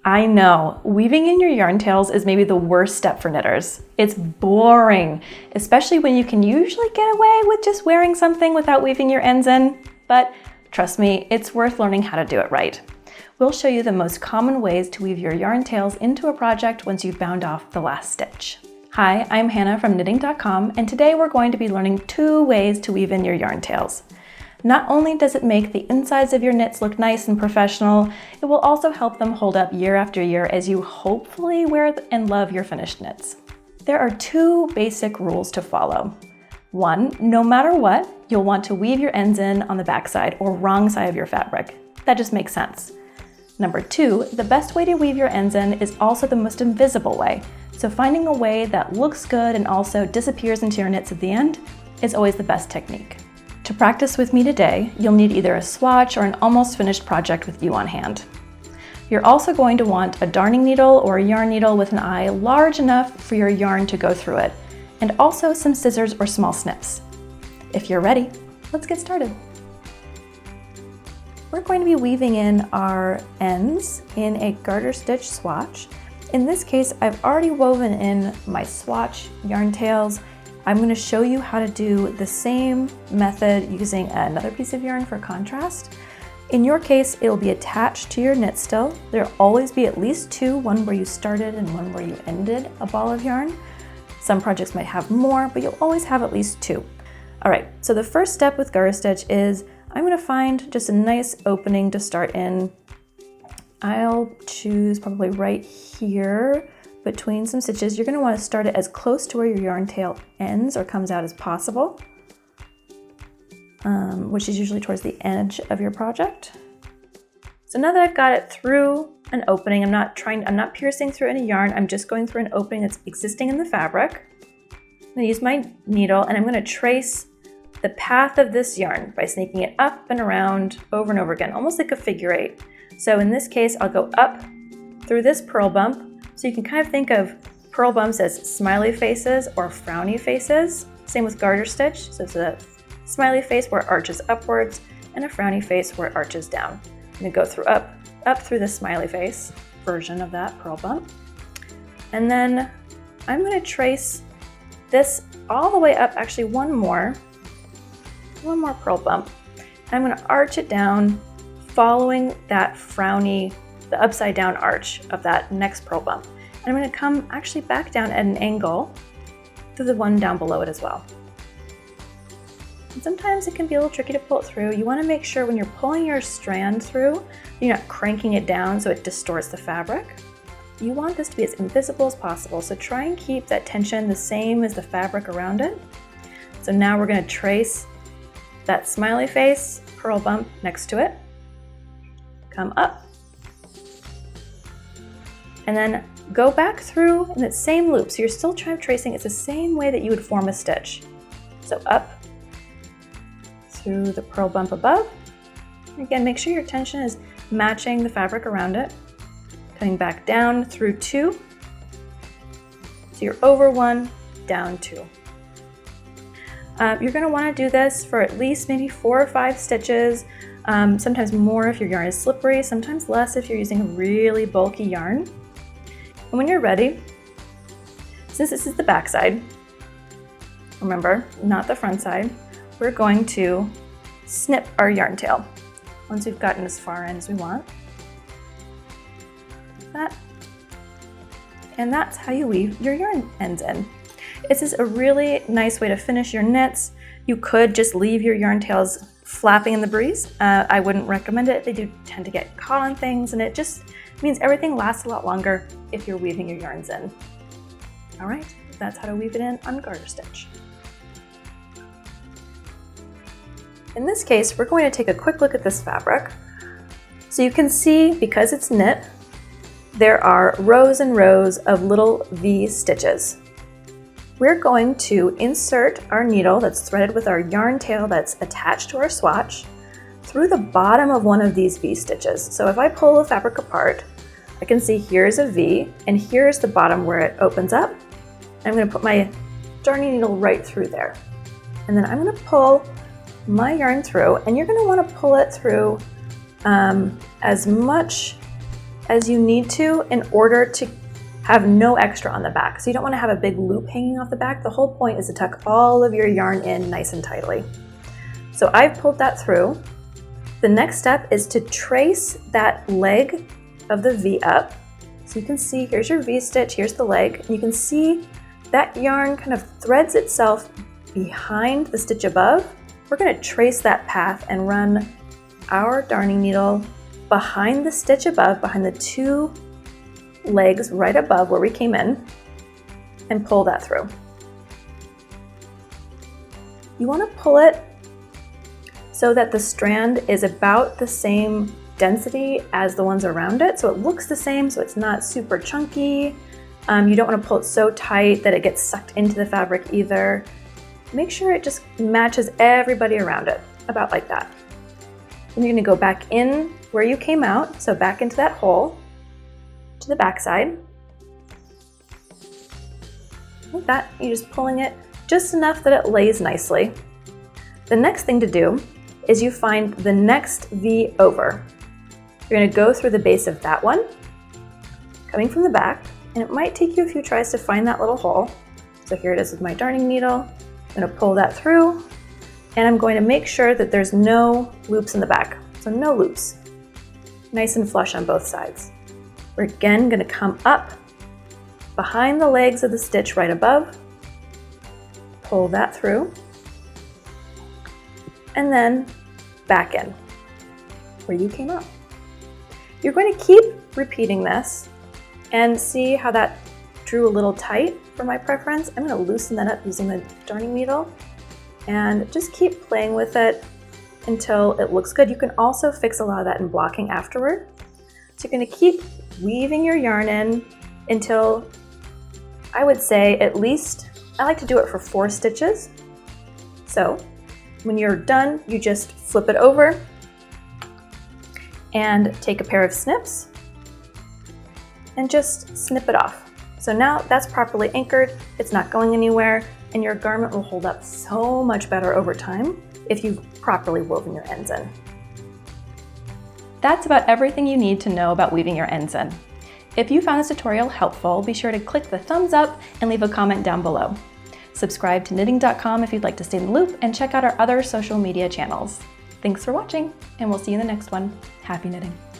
I know, weaving in your yarn tails is maybe the worst step for knitters. It's boring, especially when you can usually get away with just wearing something without weaving your ends in. But trust me, it's worth learning how to do it right. We'll show you the most common ways to weave your yarn tails into a project once you've bound off the last stitch. Hi, I'm Hannah from knitting.com, and today we're going to be learning 2 ways to weave in your yarn tails. Not only does it make the insides of your knits look nice and professional, it will also help them hold up year after year as you hopefully wear and love your finished knits. There are 2 basic rules to follow. 1, no matter what, you'll want to weave your ends in on the backside or wrong side of your fabric. That just makes sense. Number 2, the best way to weave your ends in is also the most invisible way. So finding a way that looks good and also disappears into your knits at the end is always the best technique. To practice with me today, you'll need either a swatch or an almost finished project with you on hand. You're also going to want a darning needle or a yarn needle with an eye large enough for your yarn to go through it, and also some scissors or small snips. If you're ready, let's get started. We're going to be weaving in our ends in a garter stitch swatch. In this case, I've already woven in my swatch yarn tails. I'm going to show you how to do the same method using another piece of yarn for contrast. In your case, it'll be attached to your knit still. There'll always be at least 2, one where you started and one where you ended a ball of yarn. Some projects might have more, but you'll always have at least 2. All right, so the first step with garter stitch is I'm going to find just a nice opening to start in. I'll choose probably right here between some stitches. You're going to want to start it as close to where your yarn tail ends or comes out as possible, which is usually towards the edge of your project. So now that I've got it through an opening, I'm not piercing through any yarn, I'm just going through an opening that's existing in the fabric. I'm going to use my needle and I'm going to trace the path of this yarn by snaking it up and around over and over again, almost like a figure 8. So in this case, I'll go up through this purl bump. So you can kind of think of purl bumps as smiley faces or frowny faces. Same with garter stitch. So it's a smiley face where it arches upwards and a frowny face where it arches down. I'm going to go through up through the smiley face version of that purl bump. And then I'm going to trace this all the way up, actually one more purl bump. I'm going to arch it down following that frowny, the upside down arch of that next purl bump. And I'm going to come actually back down at an angle to the one down below it as well. And sometimes it can be a little tricky to pull it through. You want to make sure when you're pulling your strand through, you're not cranking it down so it distorts the fabric. You want this to be as invisible as possible, so try and keep that tension the same as the fabric around it. So now we're going to trace that smiley face purl bump next to it, come up, and then go back through in that same loop. So you're still tracing, it's the same way that you would form a stitch. So up through the purl bump above. Again, make sure your tension is matching the fabric around it. Coming back down through 2. So you're over 1, down 2. You're going to want to do this for at least maybe 4 or 5 stitches, sometimes more if your yarn is slippery, sometimes less if you're using a really bulky yarn. And when you're ready, since this is the back side, remember, not the front side, we're going to snip our yarn tail once we've gotten as far in as we want. Like that. And that's how you weave your yarn ends in. This is a really nice way to finish your knits. You could just leave your yarn tails flapping in the breeze. I wouldn't recommend it. They do tend to get caught on things, and it just means everything lasts a lot longer if you're weaving your yarns in. All right, that's how to weave it in on garter stitch. In this case, we're going to take a quick look at this fabric. So you can see, because it's knit, there are rows and rows of little V stitches. We're going to insert our needle that's threaded with our yarn tail that's attached to our swatch through the bottom of one of these V stitches. So if I pull the fabric apart, I can see here's a V and here's the bottom where it opens up. I'm going to put my darning needle right through there. And then I'm going to pull my yarn through, and you're going to want to pull it through as much as you need to in order to have no extra on the back. So you don't want to have a big loop hanging off the back. The whole point is to tuck all of your yarn in nice and tightly. So I've pulled that through. The next step is to trace that leg of the V up. So you can see, here's your V stitch, here's the leg. And you can see that yarn kind of threads itself behind the stitch above. We're going to trace that path and run our darning needle behind the stitch above, behind the two legs right above where we came in, and pull that through. You want to pull it so that the strand is about the same density as the ones around it, so it looks the same, so it's not super chunky. You don't want to pull it so tight that it gets sucked into the fabric either. Make sure it just matches everybody around it, about like that. Then you're going to go back in where you came out, so back into that hole, to the back side. Like that, you're just pulling it just enough that it lays nicely. The next thing to do is you find the next V over. You're going to go through the base of that one, coming from the back, and it might take you a few tries to find that little hole. So here it is with my darning needle. I'm going to pull that through, and I'm going to make sure that there's no loops in the back. So no loops. Nice and flush on both sides. We're again going to come up behind the legs of the stitch right above, pull that through, and then back in where you came up. You're going to keep repeating this and see how that drew a little tight for my preference. I'm going to loosen that up using the darning needle and just keep playing with it until it looks good. You can also fix a lot of that in blocking afterward. So you're going to keep weaving your yarn in until, I would say, at least, I like to do it for 4 stitches. So when you're done, you just flip it over and take a pair of snips and just snip it off. So now that's properly anchored, it's not going anywhere, and your garment will hold up so much better over time if you've properly woven your ends in. That's about everything you need to know about weaving your ends in. If you found this tutorial helpful, be sure to click the thumbs up and leave a comment down below. Subscribe to knitting.com if you'd like to stay in the loop, and check out our other social media channels. Thanks for watching, and we'll see you in the next one. Happy knitting!